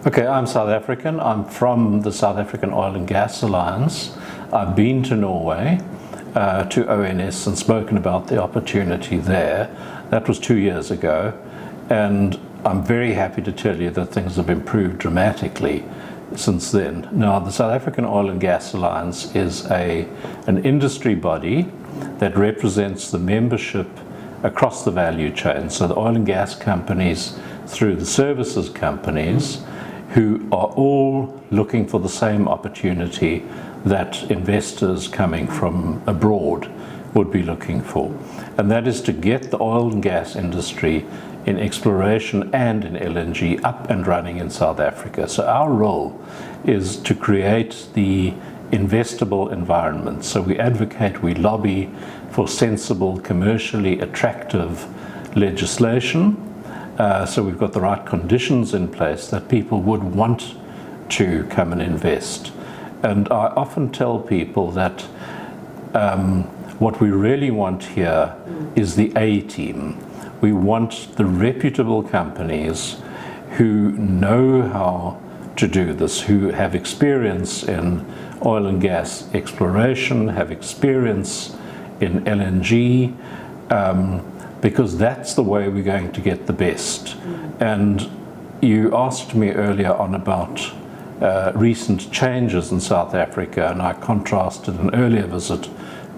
Okay, I'm South African. I'm from the South African Oil and Gas Alliance. I've been to Norway, to ONS, and spoken about the opportunity there. That was 2 years ago, and I'm very happy to tell you that things have improved dramatically since then. Now, the South African Oil and Gas Alliance is an industry body that represents the membership across the value chain. So the oil and gas companies through the services companies, who are all looking for the same opportunity that investors coming from abroad would be looking for. And that is to get the oil and gas industry in exploration and in LNG up and running in South Africa. So our role is to create the investable environment. So we advocate, we lobby for sensible, commercially attractive legislation. So we've got the right conditions in place that people would want to come and invest. And I often tell people that what we really want here is the A team. We want the reputable companies who know how to do this, who have experience in oil and gas exploration, have experience in LNG, because that's the way we're going to get the best. And you asked me earlier on about recent changes in South Africa, and I contrasted an earlier visit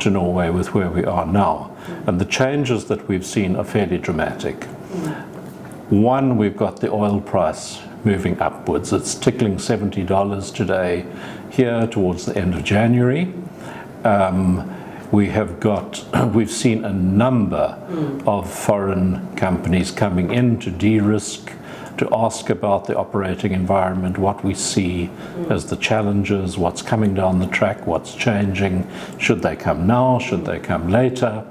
to Norway with where we are now. And the changes that we've seen are fairly dramatic. One, we've got the oil price moving upwards. It's tickling $70 today here towards the end of January. We've seen a number of foreign companies coming in to de-risk, to ask about the operating environment, what we see as the challenges, what's coming down the track, what's changing, should they come now, should they come later.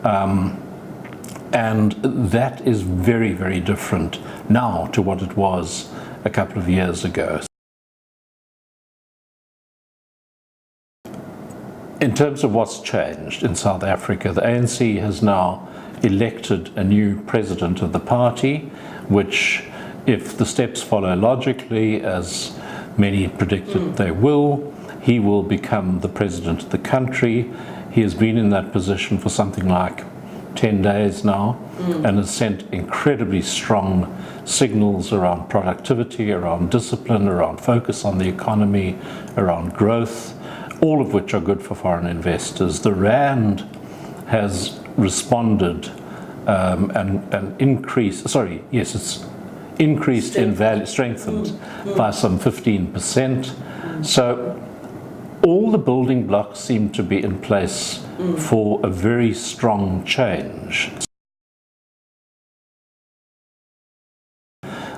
And that is very, very different now to what it was a couple of years ago. In terms of what's changed in South Africa, the ANC has now elected a new president of the party, which, if the steps follow logically, as many predicted they will, he will become the president of the country. He has been in that position for something like 10 days now, and has sent incredibly strong signals around productivity, around discipline, around focus on the economy, around growth, all of which are good for foreign investors. The Rand has responded and increased, it's increased in value, strengthened by some 15%. So all the building blocks seem to be in place for a very strong change.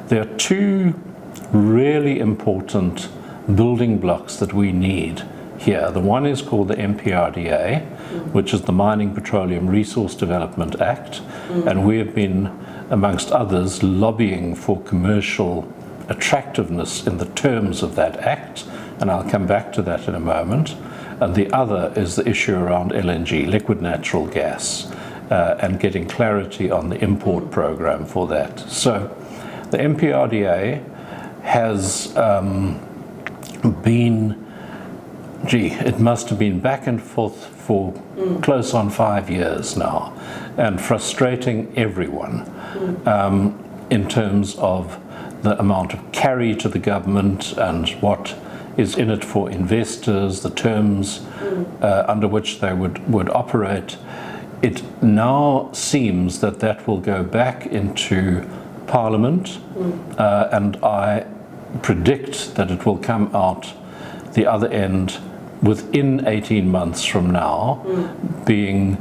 There are two really important building blocks that we need here. The one is called the MPRDA, which is the Mining Petroleum Resource Development Act, and we have been, amongst others, lobbying for commercial attractiveness in the terms of that act, and I'll come back to that in a moment. And the other is the issue around LNG, liquid natural gas, and getting clarity on the import program for that. So the MPRDA has been, it must have been back and forth for close on 5 years now, and frustrating everyone in terms of the amount of carry to the government and what is in it for investors, the terms under which they would operate. It now seems that that will go back into Parliament, and I predict that it will come out the other end within 18 months from now, being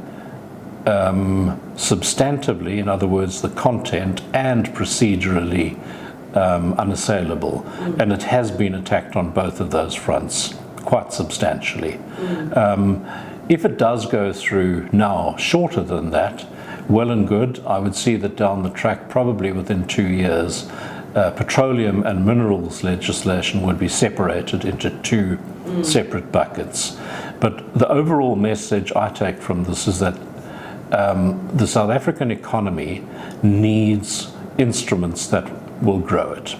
substantively, in other words, the content and procedurally unassailable. And it has been attacked on both of those fronts quite substantially. If it does go through now shorter than that, well and good. I would see that down the track, probably within 2 years, petroleum and minerals legislation would be separated into two separate buckets. But the overall message I take from this is that the South African economy needs instruments that will grow it.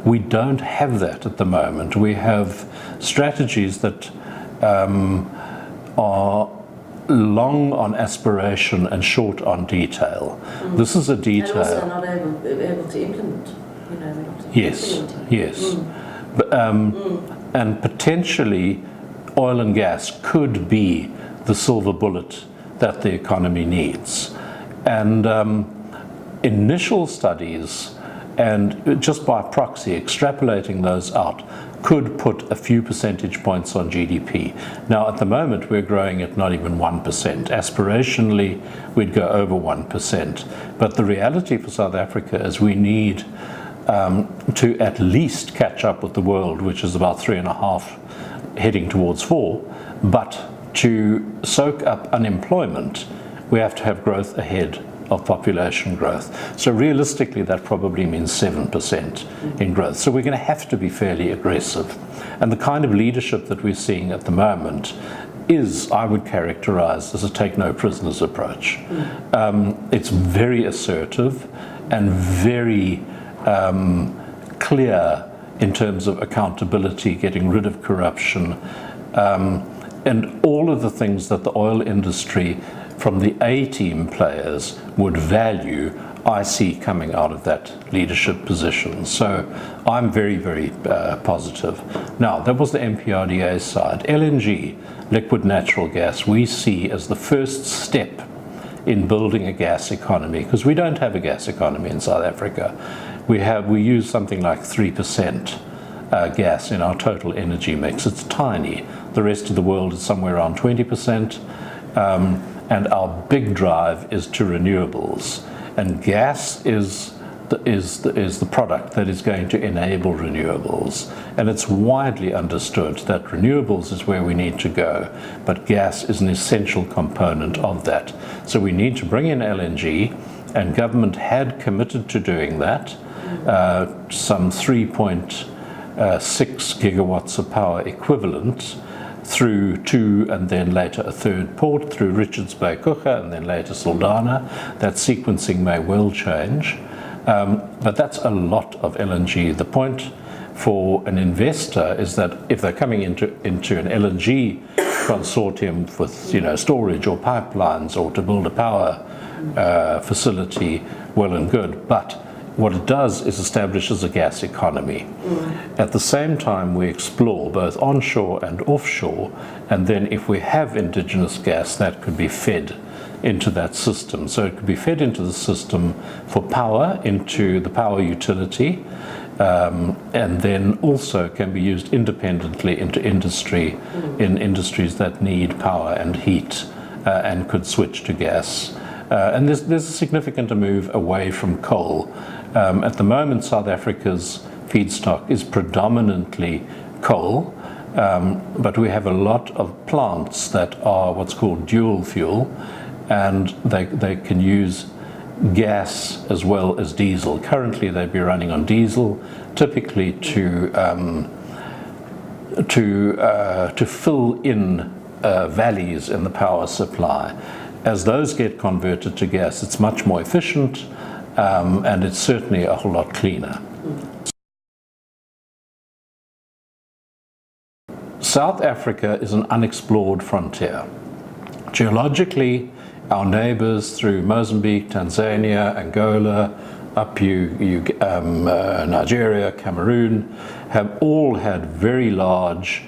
We don't have that at the moment. We have strategies that are long on aspiration and short on detail. This is a detail. And also not able to implement. You know, not yes, yes. But, and potentially oil and gas could be the silver bullet that the economy needs. And initial studies, and just by proxy, extrapolating those out, could put a few percentage points on GDP. Now, at the moment, we're growing at not even 1%. Aspirationally, we'd go over 1%. But the reality for South Africa is we need to at least catch up with the world, which is about 3.5, heading towards 4. But to soak up unemployment, we have to have growth ahead of population growth. So realistically, that probably means 7% in growth. So we're going to have to be fairly aggressive. And the kind of leadership that we're seeing at the moment is, I would characterize as a take no prisoners approach. It's very assertive and very clear in terms of accountability, getting rid of corruption, and all of the things that the oil industry from the A-team players would value, I see coming out of that leadership position. So I'm very, very positive. Now, that was the MPRDA side. LNG, liquid natural gas, we see as the first step in building a gas economy, because we don't have a gas economy in South Africa. We use something like 3% gas in our total energy mix. It's tiny. The rest of the world is somewhere around 20%. And our big drive is to renewables. And gas is the product that is going to enable renewables. And it's widely understood that renewables is where we need to go, but gas is an essential component of that. So we need to bring in LNG, and government had committed to doing that, some 3.6 gigawatts of power equivalent, through 2 and then later a third port, through Richards Bay Coega and then later Saldanha. That sequencing may well change, but that's a lot of LNG. The point for an investor is that if they're coming into an LNG consortium with, you know, storage or pipelines or to build a power facility, well and good, but what it does is establishes a gas economy. At the same time, we explore both onshore and offshore, and then if we have indigenous gas, that could be fed into that system. So it could be fed into the system for power, into the power utility, and then also can be used independently into industry, in industries that need power and heat, and could switch to gas. And there's a significant move away from coal. At the moment, South Africa's feedstock is predominantly coal, but we have a lot of plants that are what's called dual fuel, and they can use gas as well as diesel. Currently, they'd be running on diesel, typically to fill in valleys in the power supply. As those get converted to gas, it's much more efficient, and it's certainly a whole lot cleaner. South Africa is an unexplored frontier. Geologically, our neighbors through Mozambique, Tanzania, Angola, up Nigeria, Cameroon, have all had very large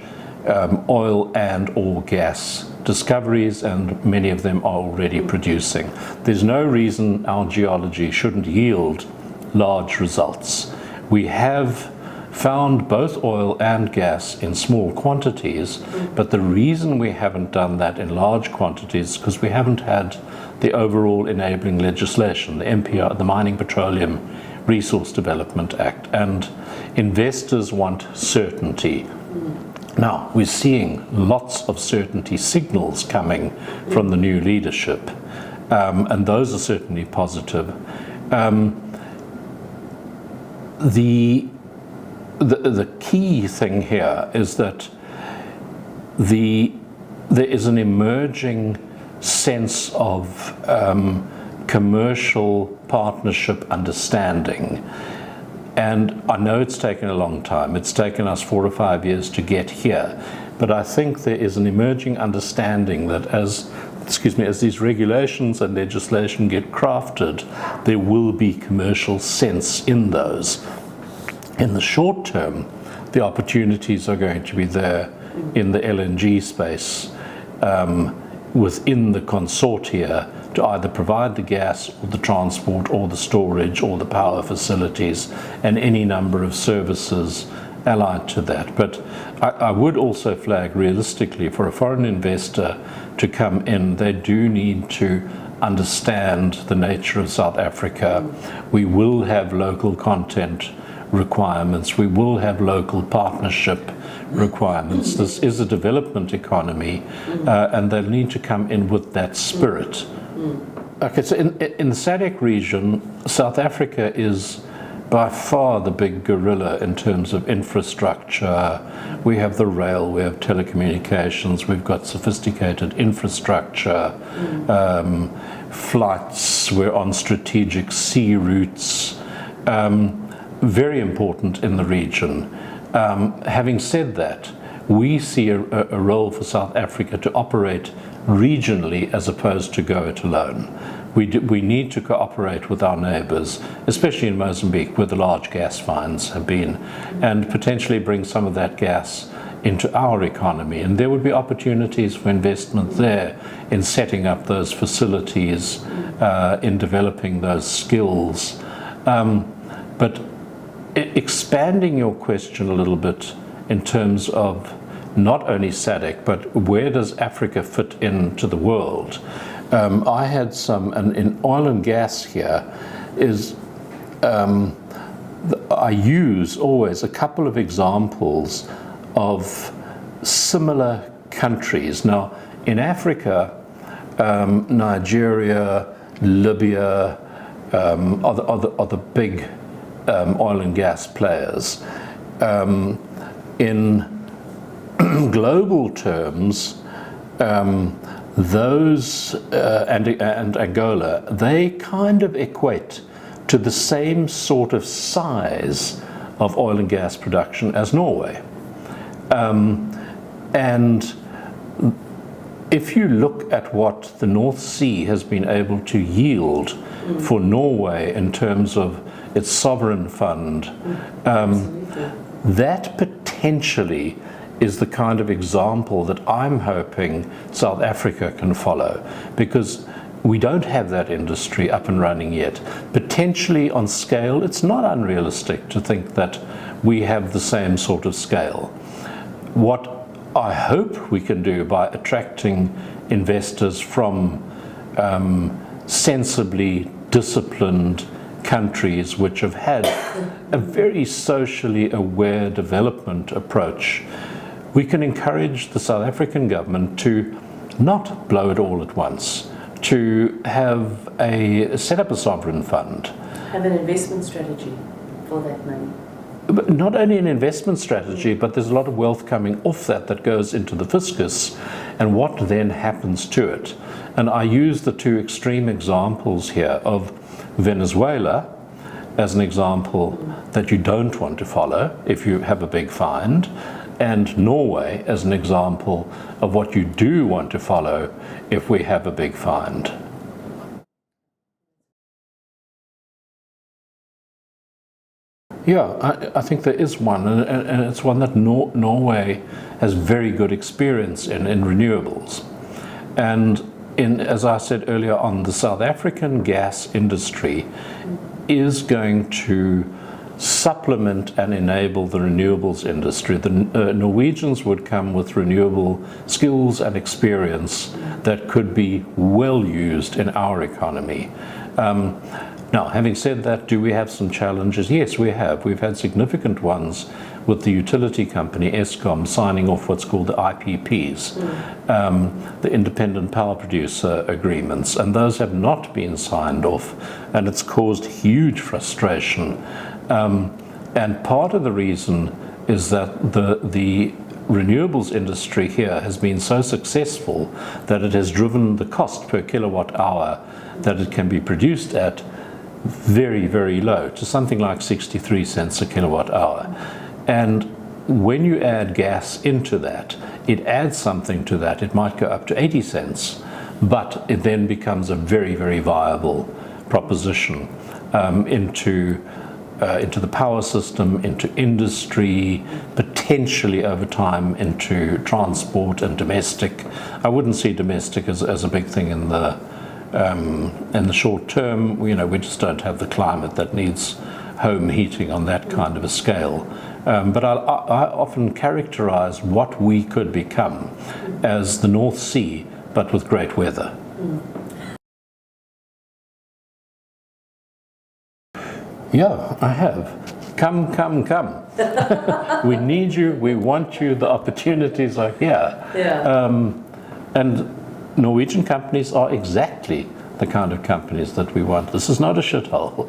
oil and or gas discoveries, and many of them are already producing. There's no reason our geology shouldn't yield large results. We have found both oil and gas in small quantities, but the reason we haven't done that in large quantities is because we haven't had the overall enabling legislation, the MPR, the Mining Petroleum Resource Development Act, and investors want certainty. Now, we're seeing lots of certainty signals coming from the new leadership, and those are certainly positive. The key thing here is that there is an emerging sense of commercial partnership understanding. And I know it's taken a long time. It's taken us 4 or 5 years to get here. But I think there is an emerging understanding that as these regulations and legislation get crafted, there will be commercial sense in those. In the short term, the opportunities are going to be there in the LNG space, within the consortia, to either provide the gas or the transport or the storage or the power facilities and any number of services allied to that. But I would also flag realistically, for a foreign investor to come in, they do need to understand the nature of South Africa. We will have local content requirements. We will have local partnership requirements. This is a development economy, and they'll need to come in with that spirit. Okay, so in the SADC region, South Africa is by far the big gorilla in terms of infrastructure. We have the rail, we have telecommunications, we've got sophisticated infrastructure, flights, we're on strategic sea routes, very important in the region. Having said that, we see a role for South Africa to operate regionally as opposed to go it alone. We need to cooperate with our neighbours, especially in Mozambique, where the large gas finds have been, and potentially bring some of that gas into our economy. And there would be opportunities for investment there in setting up those facilities, in developing those skills. But expanding your question a little bit in terms of not only SADC, but where does Africa fit into the world? I had some, and in oil and gas here, I use always a couple of examples of similar countries. Now, in Africa, Nigeria, Libya are the big oil and gas players. In global terms, those and Angola, they kind of equate to the same sort of size of oil and gas production as Norway. And if you look at what the North Sea has been able to yield for Norway in terms of its sovereign fund, that potentially is the kind of example that I'm hoping South Africa can follow, because we don't have that industry up and running yet. Potentially on scale, it's not unrealistic to think that we have the same sort of scale. What I hope we can do by attracting investors from sensibly disciplined countries which have had a very socially aware development approach, we can encourage the South African government to not blow it all at once, to have set up a sovereign fund. Have an investment strategy for that money. But not only an investment strategy, but there's a lot of wealth coming off that goes into the fiscus, and what then happens to it. And I use the two extreme examples here of Venezuela as an example that you don't want to follow if you have a big find, and Norway as an example of what you do want to follow if we have a big find. Yeah, I think there is one, and it's one that Norway has very good experience in renewables. And as I said earlier on, the South African gas industry is going to supplement and enable the renewables industry. The Norwegians would come with renewable skills and experience that could be well used in our economy. Now, having said that, do we have some challenges? Yes, we have. We've had significant ones with the utility company Eskom signing off what's called the IPPs, the Independent Power Producer Agreements, and those have not been signed off, and it's caused huge frustration. And part of the reason is that the renewables industry here has been so successful that it has driven the cost per kilowatt hour that it can be produced at very, very low to something like 63 cents a kilowatt hour. And when you add gas into that, it adds something to that. It might go up to 80 cents, but it then becomes a very, very viable proposition into the power system, into industry, potentially over time into transport and domestic. I wouldn't see domestic as a big thing in the short term. You know, we just don't have the climate that needs home heating on that kind of a scale. But I often characterize what we could become as the North Sea, but with great weather. Yeah, I have. Come, come, come. We need you, we want you, the opportunities are here. Yeah. And Norwegian companies are exactly the kind of companies that we want. This is not a shithole.